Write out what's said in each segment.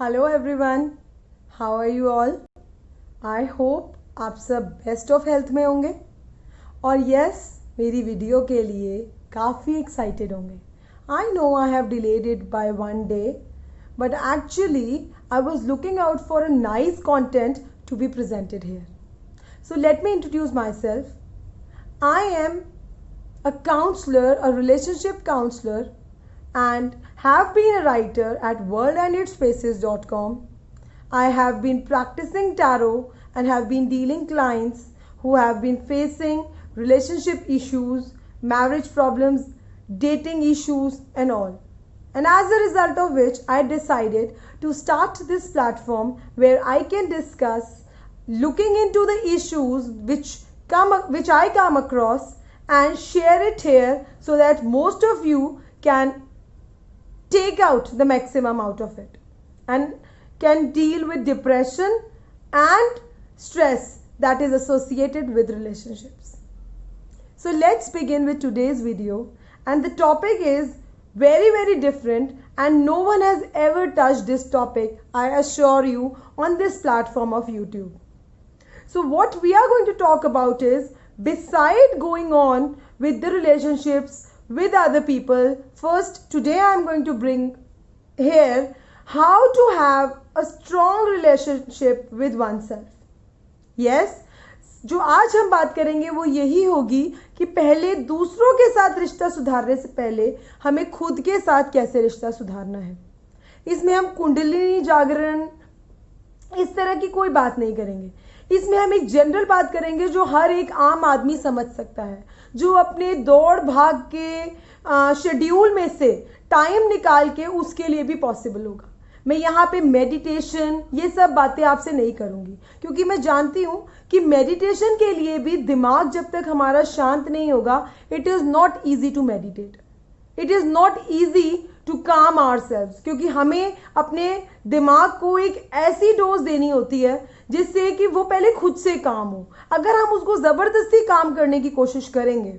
Hello everyone, how are you all. I hope आप सब best of health में होंगे और यस मेरी वीडियो के लिए काफ़ी एक्साइटेड होंगे। I know I have delayed it by one day but actually I was looking out for a nice content to be presented here. So let me introduce myself. I am a counselor, a relationship counselor, and have been a writer at worldanditspaces.com. I have been practicing tarot and have been dealing clients who have been facing relationship issues, marriage problems, dating issues and all. And as a result of which I decided to start this platform where I can discuss looking into the issues which I come across and share it here so that most of you can take out the maximum out of it and can deal with depression and stress that is associated with relationships. So let's begin with today's video, and the topic is very different and no one has ever touched this topic, I assure you, on this platform of YouTube. So what we are going to talk about is, beside going on with the relationships with other people, first today I am going to bring here how to have a strong relationship with oneself. Yes, जो आज हम बात करेंगे वो यही होगी कि पहले दूसरों के साथ रिश्ता सुधारने से पहले हमें खुद के साथ कैसे रिश्ता सुधारना है। इसमें हम कुंडलिनी जागरण इस तरह की कोई बात नहीं करेंगे। इसमें हम एक जनरल बात करेंगे जो हर एक आम आदमी समझ सकता है, जो अपने दौड़ भाग के शेड्यूल में से टाइम निकाल के उसके लिए भी पॉसिबल होगा। मैं यहाँ पे मेडिटेशन ये सब बातें आपसे नहीं करूँगी क्योंकि मैं जानती हूँ कि मेडिटेशन के लिए भी दिमाग जब तक हमारा शांत नहीं होगा, it is not easy to meditate, it is not easy to calm ourselves, क्योंकि हमें अपने दिमाग को एक ऐसी डोज देनी होती है जिससे कि वो पहले खुद से काम हो। अगर हम उसको ज़बरदस्ती काम करने की कोशिश करेंगे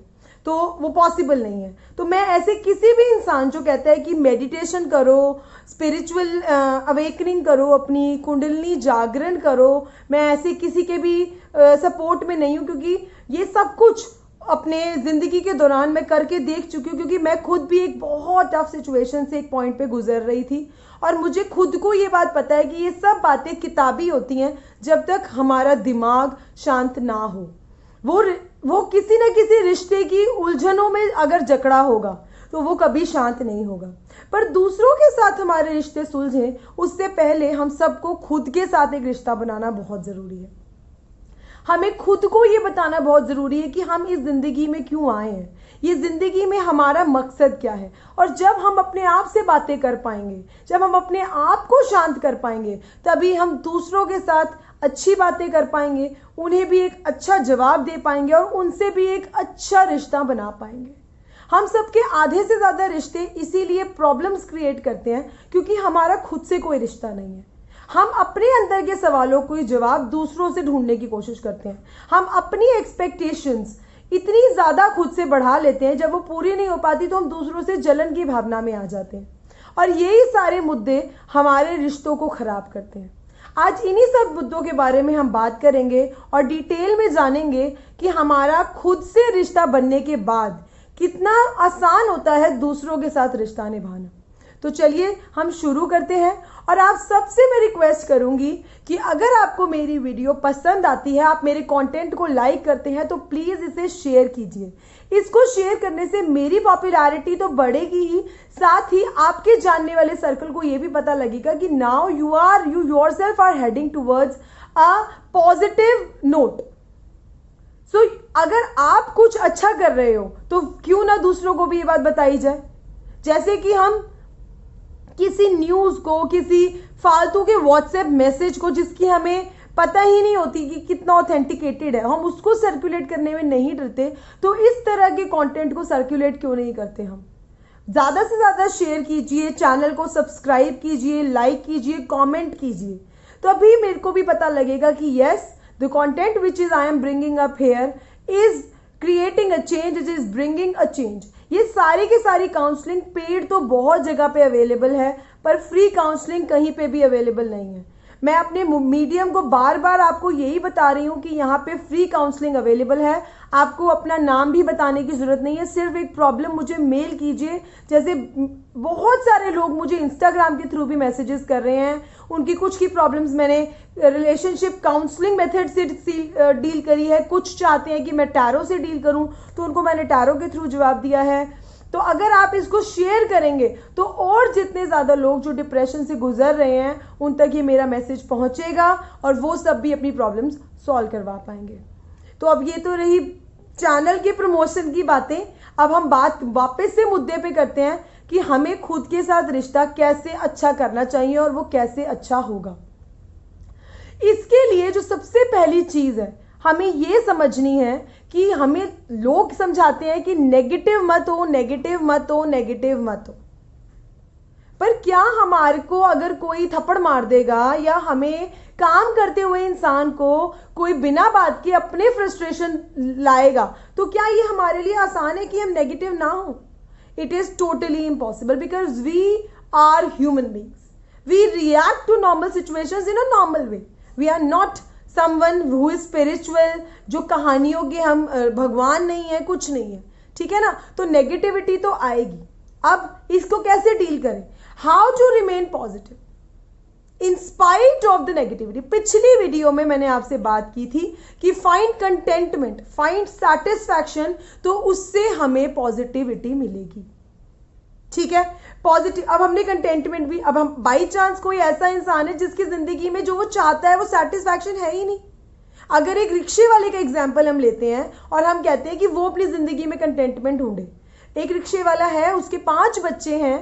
तो वो पॉसिबल नहीं है। तो मैं ऐसे किसी भी इंसान जो कहता है कि मेडिटेशन करो, स्पिरिचुअल अवेकनिंग करो, अपनी कुंडलिनी जागरण करो, मैं ऐसे किसी के भी सपोर्ट में नहीं हूँ, क्योंकि ये सब कुछ अपने ज़िंदगी के दौरान मैं करके देख चुकी हूँ, क्योंकि मैं खुद भी एक बहुत टफ सिचुएशन से एक पॉइंट पे गुजर रही थी और मुझे खुद को ये बात पता है कि ये सब बातें किताबी होती हैं जब तक हमारा दिमाग शांत ना हो। वो किसी न किसी रिश्ते की उलझनों में अगर जकड़ा होगा तो वो कभी शांत नहीं होगा। पर दूसरों के साथ हमारे रिश्ते सुलझें उससे पहले हम सबको खुद के साथ एक रिश्ता बनाना बहुत ज़रूरी है। हमें खुद को ये बताना बहुत ज़रूरी है कि हम इस ज़िंदगी में क्यों आए हैं, ये ज़िंदगी में हमारा मकसद क्या है। और जब हम अपने आप से बातें कर पाएंगे, जब हम अपने आप को शांत कर पाएंगे, तभी हम दूसरों के साथ अच्छी बातें कर पाएंगे, उन्हें भी एक अच्छा जवाब दे पाएंगे और उनसे भी एक अच्छा रिश्ता बना पाएंगे। हम सबके आधे से ज़्यादा रिश्ते इसीलिए प्रॉब्लम्स क्रिएट करते हैं क्योंकि हमारा खुद से कोई रिश्ता नहीं है। हम अपने अंदर के सवालों को जवाब दूसरों से ढूंढने की कोशिश करते हैं। हम अपनी एक्सपेक्टेशंस इतनी ज़्यादा खुद से बढ़ा लेते हैं, जब वो पूरी नहीं हो पाती तो हम दूसरों से जलन की भावना में आ जाते हैं और यही सारे मुद्दे हमारे रिश्तों को ख़राब करते हैं। आज इन्हीं सब मुद्दों के बारे में हम बात करेंगे और डिटेल में जानेंगे कि हमारा खुद से रिश्ता बनने के बाद कितना आसान होता है दूसरों के साथ रिश्ता निभाना। तो चलिए हम शुरू करते हैं और आप सबसे मैं रिक्वेस्ट करूंगी कि अगर आपको मेरी वीडियो पसंद आती है, आप मेरे कंटेंट को लाइक करते हैं, तो प्लीज़ इसे शेयर कीजिए। इसको शेयर करने से मेरी पॉपुलैरिटी तो बढ़ेगी ही, साथ ही आपके जानने वाले सर्कल को ये भी पता लगेगा कि now you yourself are heading towards a positive note. So अगर आप कुछ अच्छा कर रहे हो तो क्यों ना दूसरों को भी ये बात बताई जाए। जैसे कि हम किसी न्यूज़ को, किसी फालतू के व्हाट्सएप मैसेज को जिसकी हमें पता ही नहीं होती कि कितना ऑथेंटिकेटेड है, हम उसको सर्कुलेट करने में नहीं डरते, तो इस तरह के कंटेंट को सर्कुलेट क्यों नहीं करते। हम ज़्यादा से ज़्यादा शेयर कीजिए, चैनल को सब्सक्राइब कीजिए, लाइक कीजिए, कमेंट कीजिए, तो अभी मेरे को भी पता लगेगा कि yes, the content which is I am bringing up here is creating a change, it is bringing a change. ये सारी की सारी काउंसलिंग पेड तो बहुत जगह पे अवेलेबल है, पर फ्री काउंसलिंग कहीं पे भी अवेलेबल नहीं है। मैं अपने मीडियम को बार बार आपको यही बता रही हूँ कि यहाँ पे फ्री काउंसलिंग अवेलेबल है। आपको अपना नाम भी बताने की ज़रूरत नहीं है, सिर्फ एक प्रॉब्लम मुझे मेल कीजिए। जैसे बहुत सारे लोग मुझे इंस्टाग्राम के थ्रू भी मैसेजेस कर रहे हैं, उनकी कुछ की प्रॉब्लम्स मैंने रिलेशनशिप काउंसलिंग मेथड से डील करी है। कुछ चाहते हैं कि मैं टैरो से डील करूं, तो उनको मैंने टैरो के थ्रू जवाब दिया है। तो अगर आप इसको शेयर करेंगे तो और जितने ज़्यादा लोग जो डिप्रेशन से गुजर रहे हैं उन तक ये मेरा मैसेज पहुंचेगा और वो सब भी अपनी प्रॉब्लम्स सॉल्व करवा पाएंगे। तो अब ये तो रही चैनल के प्रमोशन की बातें। अब हम बात वापस से मुद्दे पे करते हैं कि हमें खुद के साथ रिश्ता कैसे अच्छा करना चाहिए और वो कैसे अच्छा होगा। इसके लिए जो सबसे पहली चीज़ है, हमें ये समझनी है कि हमें लोग समझाते हैं कि नेगेटिव मत हो, नेगेटिव मत हो, नेगेटिव मत हो। पर क्या हमारे को अगर कोई थप्पड़ मार देगा या हमें काम करते हुए इंसान को कोई बिना बात के अपने फ्रस्ट्रेशन लाएगा, तो क्या ये हमारे लिए आसान है कि हम नेगेटिव ना हो? It is totally impossible because we are human beings. We react to normal situations in a normal way. We are not someone who is spiritual, जो कहानियों के हम भगवान नहीं है, कुछ नहीं है, ठीक है ना। तो नेगेटिविटी तो आएगी। अब इसको कैसे डील करें? How to remain positive in spite of the negativity. पिछली वीडियो में मैंने आपसे बात की थी कि फाइंड कंटेंटमेंट, फाइंड सैटिस्फैक्शन, तो उससे हमें पॉजिटिविटी मिलेगी, ठीक है। पॉजिटिव, अब हमने कंटेंटमेंट भी, अब हम बाई चांस कोई ऐसा इंसान है जिसकी जिंदगी में जो वो चाहता है वो सेटिस्फैक्शन है ही नहीं। अगर एक रिक्शे वाले का एग्जाम्पल हम लेते हैं और हम कहते हैं कि वो अपनी जिंदगी में कंटेंटमेंट ढूंढे। एक रिक्शे वाला है, उसके 5 बच्चे हैं,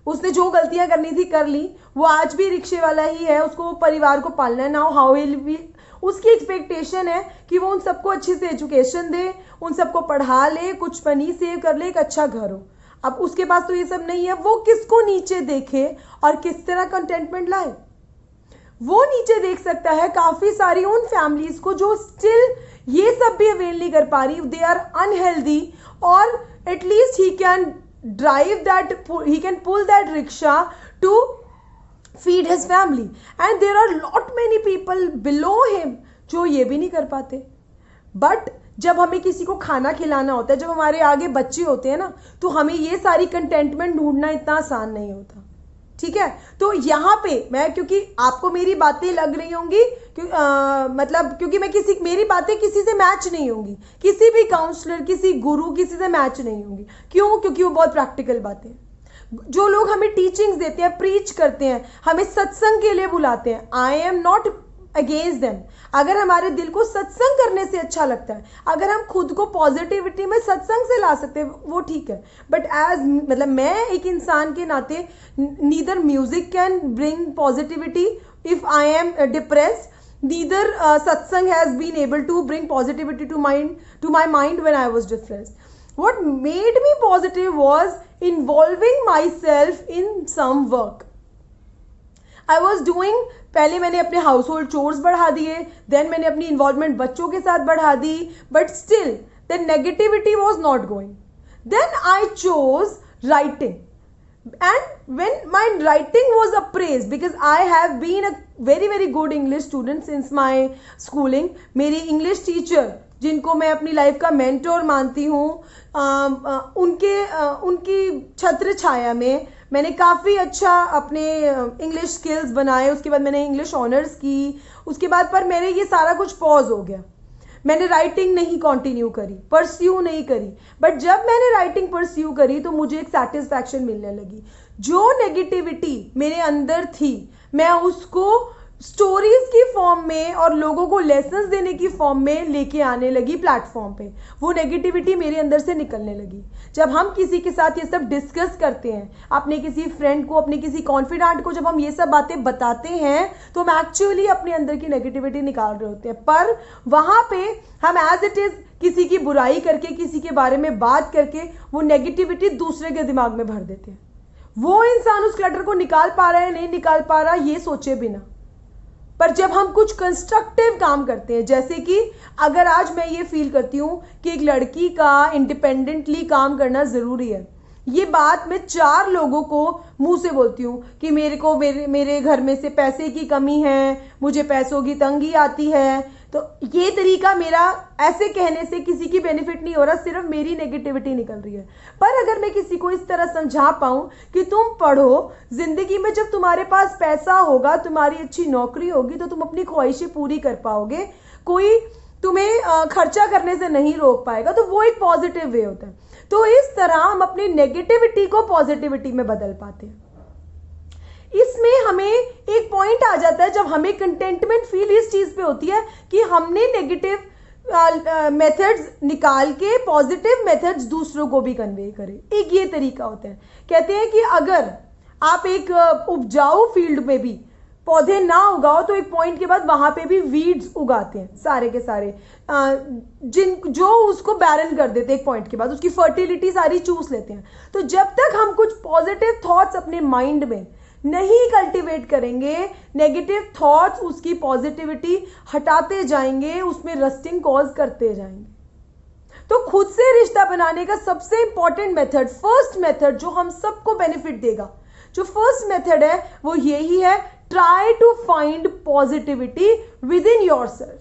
उसने जो गलतियां करनी थी कर ली, वो आज भी रिक्शे वाला ही है, उसको परिवार को पालना है। नाउ हाउ विल बी, उसकी एक्सपेक्टेशन है कि वो उन सबको अच्छी से एजुकेशन दे, उन सबको पढ़ा ले, कुछ मनी सेव कर ले, एक अच्छा घर हो। अब उसके पास तो ये सब नहीं है, वो किसको नीचे देखे और किस तरह कंटेंटमेंट लाए? वो नीचे देख सकता है काफी सारी उन फैमिलीज को जो स्टिल ये सब भी अवेल नहीं कर पा रही, दे आर अनहेल्दी, और at least he can drive that, he can pull that rickshaw to feed his family, and there are lot many people below him जो ये भी नहीं कर पाते। बट जब हमें किसी को खाना खिलाना होता है, जब हमारे आगे बच्चे होते हैं ना, तो हमें ये सारी कंटेंटमेंट ढूंढना इतना आसान नहीं होता, ठीक है। तो यहाँ पे मैं, क्योंकि आपको मेरी बातें लग रही होंगी, मतलब क्योंकि मैं मेरी बातें किसी से मैच नहीं होंगी, किसी भी काउंसलर, किसी गुरु, किसी से मैच नहीं होंगी। क्यों? क्योंकि वो बहुत प्रैक्टिकल बातें हैं। जो लोग हमें टीचिंग्स देते हैं, प्रीच करते हैं, हमें सत्संग के लिए बुलाते हैं, I am not against them. अगर हमारे दिल को सत्संग करने से अच्छा लगता है, अगर हम खुद को पॉजिटिविटी में सत्संग से ला सकते हैं, वो ठीक है। बट एज, मतलब मैं एक इंसान के नाते, neither music can bring positivity if I am depressed, neither satsang has been able to bring positivity to my mind when I was depressed. What made me positive was involving myself in some work I was doing. पहले मैंने अपने house hold chores बढ़ा दिए, then मैंने अपनी involvement बच्चों के साथ बढ़ा दी, but still the negativity was not going. Then I chose writing, and when my writing was appraised, because I have been a very good English student since my schooling. मेरी English teacher, जिनको मैं अपनी life का mentor मानती हूँ, उनकी छत्र छाया में मैंने काफ़ी अच्छा अपने इंग्लिश स्किल्स बनाए। उसके बाद मैंने इंग्लिश ऑनर्स की, उसके बाद पर मेरे ये सारा कुछ पॉज हो गया, मैंने राइटिंग नहीं कंटिन्यू करी, परस्यू नहीं करी। बट जब मैंने राइटिंग परस्यू करी तो मुझे एक सेटिस्फैक्शन मिलने लगी। जो नेगेटिविटी मेरे अंदर थी, मैं उसको स्टोरीज की फॉर्म में और लोगों को लेसन्स देने की फॉर्म में लेके आने लगी प्लेटफॉर्म पे। वो नेगेटिविटी मेरे अंदर से निकलने लगी। जब हम किसी के साथ ये सब डिस्कस करते हैं, अपने किसी फ्रेंड को, अपने किसी कॉन्फिडेंट को जब हम ये सब बातें बताते हैं, तो हम एक्चुअली अपने अंदर की नेगेटिविटी निकाल रहे होते हैं। पर वहाँ पे हम एज इट इज किसी की बुराई करके, किसी के बारे में बात करके वो नेगेटिविटी दूसरे के दिमाग में भर देते हैं। वो इंसान उस क्लटर को निकाल पा रहा है, नहीं निकाल पा रहा, ये सोचे बिना। पर जब हम कुछ कंस्ट्रक्टिव काम करते हैं, जैसे कि अगर आज मैं ये फील करती हूँ कि एक लड़की का इंडिपेंडेंटली काम करना ज़रूरी है, ये बात मैं 4 लोगों को मुंह से बोलती हूँ कि मेरे घर में से पैसे की कमी है, मुझे पैसों की तंगी आती है, तो ये तरीका मेरा ऐसे कहने से किसी की बेनिफिट नहीं हो रहा, सिर्फ मेरी नेगेटिविटी निकल रही है। पर अगर मैं किसी को इस तरह समझा पाऊं कि तुम पढ़ो, जिंदगी में जब तुम्हारे पास पैसा होगा, तुम्हारी अच्छी नौकरी होगी, तो तुम अपनी ख्वाहिशें पूरी कर पाओगे, कोई तुम्हें खर्चा करने से नहीं रोक पाएगा, तो वो एक पॉजिटिव वे होता है। तो इस तरह हम अपनी नेगेटिविटी को पॉजिटिविटी में बदल पाते हैं। इसमें हमें एक पॉइंट आ जाता है जब हमें कंटेंटमेंट फील इस चीज पे होती है कि हमने नेगेटिव मेथड्स निकाल के पॉजिटिव मेथड्स दूसरों को भी कन्वे करें। एक ये तरीका होता है। कहते हैं कि अगर आप एक उपजाऊ फील्ड में भी पौधे ना उगाओ तो एक पॉइंट के बाद वहां पे भी वीड्स उगाते हैं सारे के सारे, जो उसको बैरन कर देते हैं। एक पॉइंट के बाद उसकी फर्टिलिटी सारी चूस लेते हैं। तो जब तक हम कुछ पॉजिटिव थॉट्स अपने माइंड में नहीं कल्टीवेट करेंगे, नेगेटिव थॉट्स उसकी पॉजिटिविटी हटाते जाएंगे, उसमें रस्टिंग कॉज करते जाएंगे। तो खुद से रिश्ता बनाने का सबसे इंपॉर्टेंट मेथड, फर्स्ट मेथड जो हम सबको बेनिफिट देगा, जो फर्स्ट मेथड है वो यही है, try to find positivity within yourself,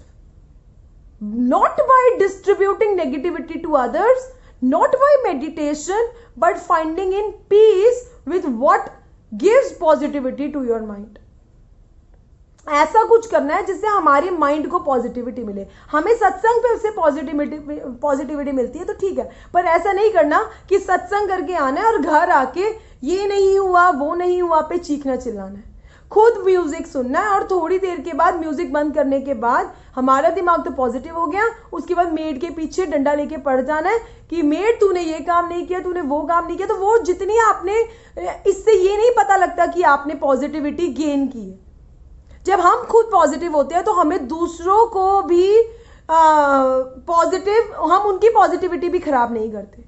not by distributing negativity to others, not by meditation, but finding in peace with what gives positivity to your mind. ऐसा कुछ करना है जिससे हमारे माइंड को पॉजिटिविटी मिले। हमें सत्संग पे उससे पॉजिटिविटी मिलती है तो ठीक है, पर ऐसा नहीं करना कि सत्संग करके आना है और घर आके ये नहीं हुआ वो नहीं हुआ पे चीखना चिल्लाना है। खुद म्यूजिक सुनना है और थोड़ी देर के बाद म्यूजिक बंद करने के बाद हमारा दिमाग तो पॉजिटिव हो गया, उसके बाद मेड के पीछे डंडा लेके पड़ जाना है कि मेड तूने ये काम नहीं किया, तूने वो काम नहीं किया। तो वो जितनी आपने, इससे ये नहीं पता लगता कि आपने पॉजिटिविटी गेन की है। जब हम खुद पॉजिटिव होते हैं तो हमें दूसरों को भी पॉजिटिव, हम उनकी पॉजिटिविटी भी खराब नहीं करते।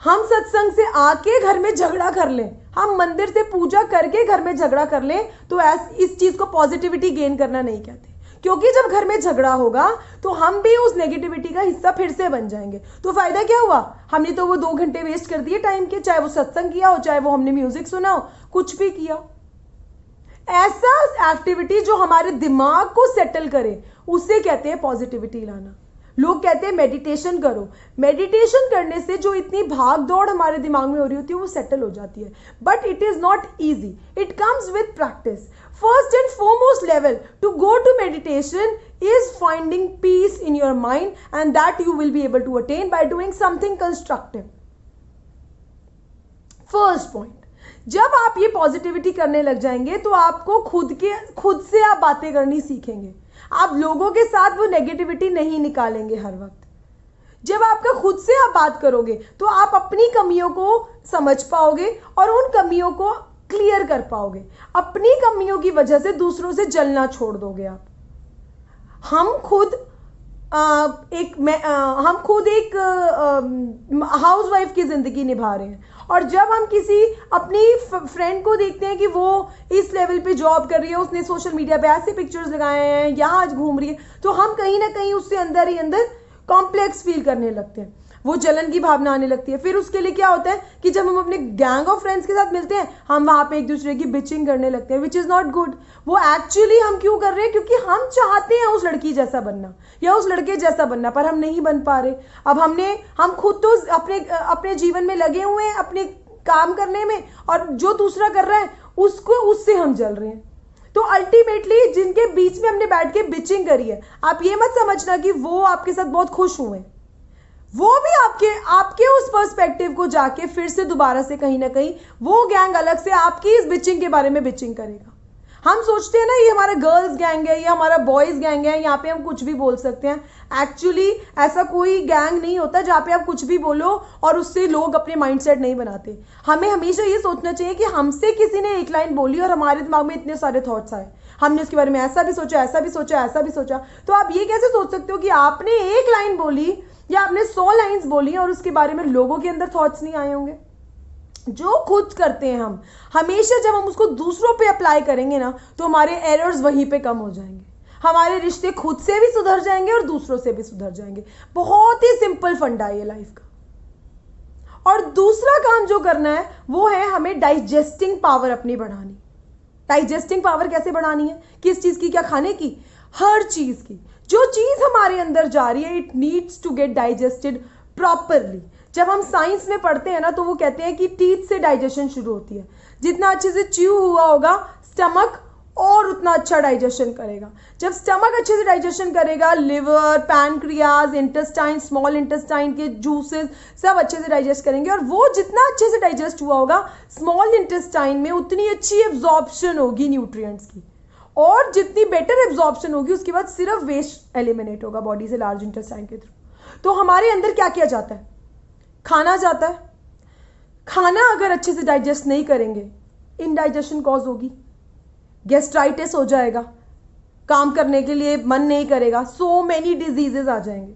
हम सत्संग से आके घर में झगड़ा कर लें, हम मंदिर से पूजा करके घर में झगड़ा कर लें, तो इस चीज को पॉजिटिविटी गेन करना नहीं कहते। क्योंकि जब घर में झगड़ा होगा तो हम भी उस नेगेटिविटी का हिस्सा फिर से बन जाएंगे। तो फायदा क्या हुआ? हमने तो वो 2 घंटे वेस्ट कर दिए टाइम के, चाहे वो सत्संग किया हो, चाहे वो हमने म्यूजिक सुना हो, कुछ भी किया। ऐसा एक्टिविटी जो हमारे दिमाग को सेटल करे, उसे कहते हैं पॉजिटिविटी लाना। लोग कहते हैं मेडिटेशन करो। मेडिटेशन करने से जो इतनी भाग दौड़ हमारे दिमाग में हो रही होती है वो सेटल हो जाती है, but it is not easy, it comes with practice. First and foremost level to go to meditation is finding peace in your mind, and that you will be able to attain by doing something constructive. First point, जब आप ये positivity करने लग जाएंगे तो आपको खुद से आप बातें करनी सीखेंगे। आप लोगों के साथ वो नेगेटिविटी नहीं निकालेंगे हर वक्त। जब आपका खुद से आप बात करोगे तो आप अपनी कमियों को समझ पाओगे और उन कमियों को क्लियर कर पाओगे। अपनी कमियों की वजह से दूसरों से जलना छोड़ दोगे आप। हम खुद एक हाउसवाइफ की जिंदगी निभा रहे हैं, और जब हम किसी अपनी फ्रेंड को देखते हैं कि वो इस लेवल पे जॉब कर रही है, उसने सोशल मीडिया पे ऐसे पिक्चर्स लगाए हैं, यहाँ आज घूम रही है, तो हम कहीं ना कहीं उससे अंदर ही अंदर कॉम्प्लेक्स फील करने लगते हैं, वो जलन की भावना आने लगती है। फिर उसके लिए क्या होता है कि जब हम अपने गैंग ऑफ फ्रेंड्स के साथ मिलते हैं, हम वहाँ पे एक दूसरे की बिचिंग करने लगते हैं, विच इज़ नॉट गुड। वो एक्चुअली हम क्यों कर रहे हैं? क्योंकि हम चाहते हैं उस लड़की जैसा बनना या उस लड़के जैसा बनना, पर हम नहीं बन पा रहे। अब हम खुद तो अपने जीवन में लगे हुए हैं अपने काम करने में, और जो दूसरा कर रहा है उससे हम जल रहे हैं। तो अल्टीमेटली जिनके बीच में हमने बैठ के बिचिंग करी है, आप ये मत समझना कि वो आपके साथ बहुत खुश हुए, वो भी आपके उस पर्सपेक्टिव को जाके फिर से दोबारा से कहीं ना कहीं वो गैंग अलग से आपकी इस बिचिंग के बारे में बिचिंग करेगा। हम सोचते हैं ना ये हमारा गर्ल्स गैंग है, ये हमारा बॉयज गैंग है, यहाँ पे हम कुछ भी बोल सकते हैं। एक्चुअली ऐसा कोई गैंग नहीं होता जहाँ पे आप कुछ भी बोलो और उससे लोग अपने माइंडसेट नहीं बनाते। हमें हमेशा ये सोचना चाहिए कि हमसे किसी ने एक लाइन बोली और हमारे दिमाग में इतने सारे थॉट्स आए, हमने उसके बारे में ऐसा भी सोचा, ऐसा भी सोचा, ऐसा भी सोचा। तो आप ये कैसे सोच सकते हो कि आपने एक लाइन बोली या आपने 100 लाइन्स बोली और उसके बारे में लोगों के अंदर थॉट्स नहीं आए होंगे? जो खुद करते हैं हम, हमेशा जब हम उसको दूसरों पे अप्लाई करेंगे ना, तो हमारे एरर्स वहीं पे कम हो जाएंगे, हमारे रिश्ते खुद से भी सुधर जाएंगे और दूसरों से भी सुधर जाएंगे। बहुत ही सिंपल फंडा है ये लाइफ का। और दूसरा काम जो करना है वो है हमें डाइजेस्टिंग पावर अपनी बढ़ानी। डाइजेस्टिंग पावर कैसे बढ़ानी है? किस चीज की? क्या खाने की? हर चीज की। जो चीज हमारे अंदर जा रही है it needs to get digested properly. जब हम साइंस में पढ़ते हैं ना तो वो कहते हैं कि टीथ से डाइजेशन शुरू होती है। जितना अच्छे से च्यू हुआ होगा स्टमक और उतना अच्छा डाइजेशन करेगा। जब स्टमक अच्छे से डाइजेशन करेगा, liver, pancreas, intestine, small intestine के जूसेस सब अच्छे से डाइजेस्ट करेंगे, और वो जितना अच्छे से डाइजेस्ट हुआ होगा स्मॉल इंटेस्टाइन में उतनी अच्छी एब्जॉर्प्शन होगी न्यूट्रिएंट्स की, और जितनी बेटर एब्जॉर्प्शन होगी उसके बाद सिर्फ वेस्ट एलिमिनेट होगा बॉडी से लार्ज इंटेस्टाइन के थ्रू। तो हमारे अंदर क्या किया जाता है? खाना जाता है। खाना अगर अच्छे से डाइजेस्ट नहीं करेंगे इनडाइजेशन कॉज होगी, गैस्ट्राइटिस हो जाएगा, काम करने के लिए मन नहीं करेगा, सो मेनी डिजीजेज आ जाएंगे।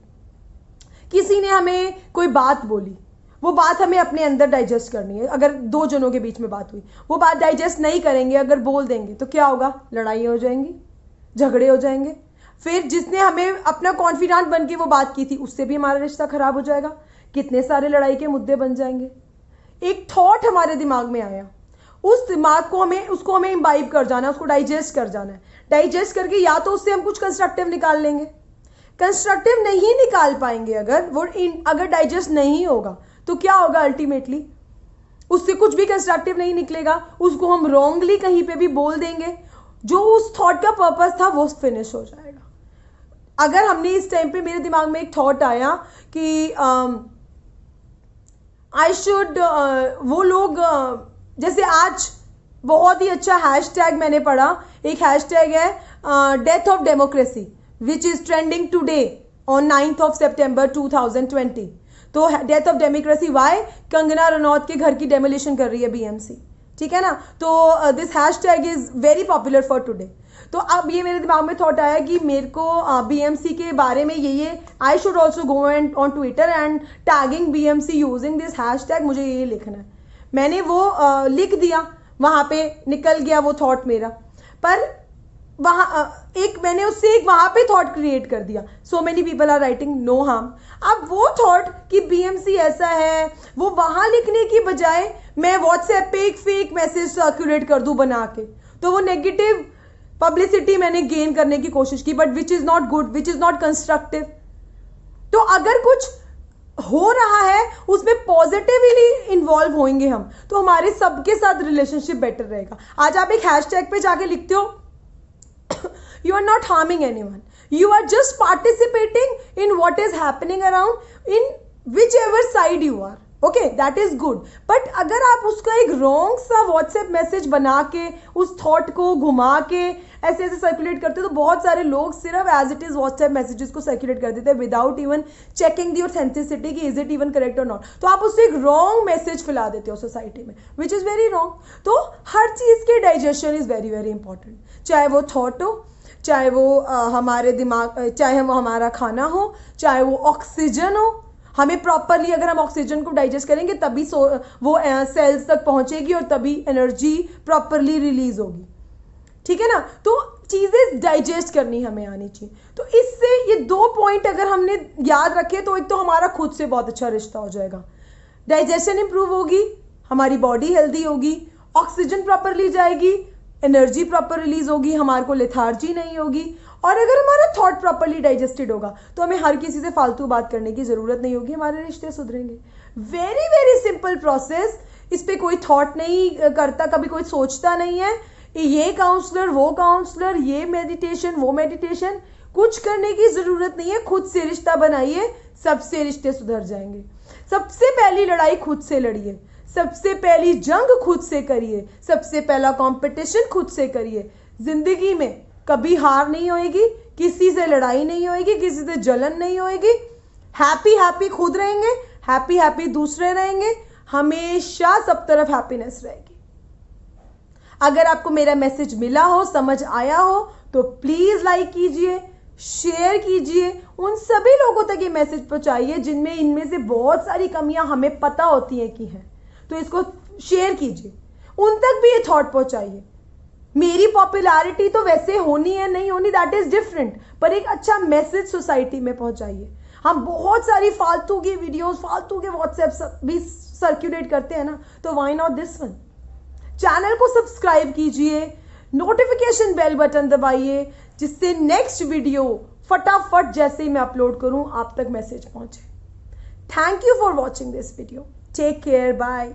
किसी ने हमें कोई बात बोली, वो बात हमें अपने अंदर डाइजेस्ट करनी है। अगर दो जनों के बीच में बात हुई, वो बात डाइजेस्ट नहीं करेंगे, अगर बोल देंगे तो क्या होगा? लड़ाई हो जाएंगी, झगड़े हो जाएंगे। फिर जिसने हमें अपना कॉन्फिडेंट बन के वो बात की थी उससे भी हमारा रिश्ता खराब हो जाएगा, कितने सारे लड़ाई के मुद्दे बन जाएंगे। एक थॉट हमारे दिमाग में आया, उस दिमाग को उसको हमें इम्बाइब कर जाना है, उसको डाइजेस्ट कर जाना है। डाइजेस्ट करके या तो उससे हम कुछ कंस्ट्रक्टिव निकाल लेंगे, कंस्ट्रक्टिव नहीं निकाल पाएंगे अगर डाइजेस्ट नहीं होगा तो क्या होगा? अल्टीमेटली उससे कुछ भी कंस्ट्रक्टिव नहीं निकलेगा, उसको हम रॉन्गली कहीं पे भी बोल देंगे, जो उस थॉट का पर्पस था वो फिनिश हो जाएगा। अगर हमने इस टाइम पे, मेरे दिमाग में एक थॉट आया कि आई शुड वो लोग जैसे आज बहुत ही अच्छा हैशटैग मैंने पढ़ा, एक हैशटैग है death of democracy which is trending today on 9th of September 2020। तो death of democracy why? Kangana Ranaut के घर की डेमोलिशन कर रही है बीएमसी, ठीक है ना। तो this hashtag is very popular for today. तो अब ये मेरे दिमाग में थॉट आया कि मेरे को बीएमसी के बारे में ये I should also go and on Twitter and tagging BMC using this hashtag, मुझे ये लिखना है। मैंने वो लिख दिया, वहां पे निकल गया वो थॉट मेरा, पर वहां मैंने उससे एक वहां पे थॉट क्रिएट कर दिया, so many people are writing no harm. अब वो थॉट कि बीएमसी ऐसा है, वो वहां लिखने की बजाय मैं व्हाट्सएप पे एक फेक मैसेज सर्कुलेट कर दूं बना के, तो वो नेगेटिव पब्लिसिटी मैंने गेन करने की कोशिश की, but which is not good, which is not constructive. तो अगर कुछ हो रहा है उसमें पॉजिटिवली इन्वॉल्व होंगे हम, तो हमारे सबके साथ रिलेशनशिप बेटर रहेगा। आज आप एक हैशटैग पे जाके लिखते हो, you are not harming anyone, you are just participating in what is happening around in whichever side you are, okay, that is good। but अगर आप उसका एक रॉन्ग सा व्हाट्सएप मैसेज बना के उस थॉट को घुमा के ऐसे ऐसे सर्कुलेट करते हो, तो बहुत सारे लोग सिर्फ as it is WhatsApp messages को सर्कुलेट कर देते हैं without even checking the authenticity कि इज इट इवन करेक्ट और नॉट। तो आप उससे एक रॉन्ग मैसेज फैला देते हो सोसाइटी में, विच इज वेरी रॉन्ग। तो हर चीज के digestion is very very important, चाहे वो थॉट हो, चाहे वो हमारे दिमाग, चाहे वो हमारा खाना हो, चाहे वो ऑक्सीजन हो। हमें प्रॉपरली अगर हम ऑक्सीजन को डाइजेस्ट करेंगे तभी वो सेल्स तक पहुंचेगी और तभी एनर्जी प्रॉपरली रिलीज होगी, ठीक है ना। तो चीजें डाइजेस्ट करनी हमें आनी चाहिए। तो इससे ये 2 पॉइंट अगर हमने याद रखे तो एक तो हमारा खुद से बहुत अच्छा रिश्ता हो जाएगा, डाइजेशन इंप्रूव होगी, हमारी बॉडी हेल्दी होगी, ऑक्सीजन प्रॉपरली जाएगी, एनर्जी प्रॉपर रिलीज होगी, हमारे को लेथार्जी नहीं होगी, और अगर हमारा थॉट प्रॉपरली डाइजेस्टेड होगा तो हमें हर किसी से फालतू बात करने की जरूरत नहीं होगी, हमारे रिश्ते सुधरेंगे। वेरी वेरी सिंपल प्रोसेस, इस पे कोई थॉट नहीं करता, कभी कोई सोचता नहीं है ये काउंसलर वो काउंसलर, ये मेडिटेशन वो मेडिटेशन, कुछ करने की जरूरत नहीं है। खुद से रिश्ता बनाइए, सबसे रिश्ते सुधर जाएंगे। सबसे पहली लड़ाई खुद से लड़िए, सबसे पहली जंग खुद से करिए, सबसे पहला कंपटीशन खुद से करिए। जिंदगी में कभी हार नहीं होएगी, किसी से लड़ाई नहीं होएगी, किसी से जलन नहीं होएगी। हैप्पी हैप्पी खुद रहेंगे, हैप्पी हैप्पी दूसरे रहेंगे, हमेशा सब तरफ हैप्पीनेस रहेगी। अगर आपको मेरा मैसेज मिला हो, समझ आया हो, तो प्लीज लाइक कीजिए, शेयर कीजिए, उन सभी लोगों तक ये मैसेज पहुंचाइए जिनमें इनमें से बहुत सारी कमियां हमें पता होती हैं कि हैं। तो इसको शेयर कीजिए, उन तक भी ये थॉट पहुंचाइए। मेरी पॉपुलैरिटी तो वैसे होनी है नहीं होनी दैट इज डिफरेंट, पर एक अच्छा मैसेज सोसाइटी में पहुंचाइए। हम बहुत सारी फालतू की वीडियोस, फालतू के व्हाट्सएप भी सर्कुलेट करते हैं ना, तो why not this one. Channel को सब्सक्राइब कीजिए, नोटिफिकेशन बेल बटन दबाइए, जिससे नेक्स्ट वीडियो फटाफट जैसे ही मैं अपलोड करूं आप तक मैसेज पहुंचे। Thank you for watching this video. Take care, bye.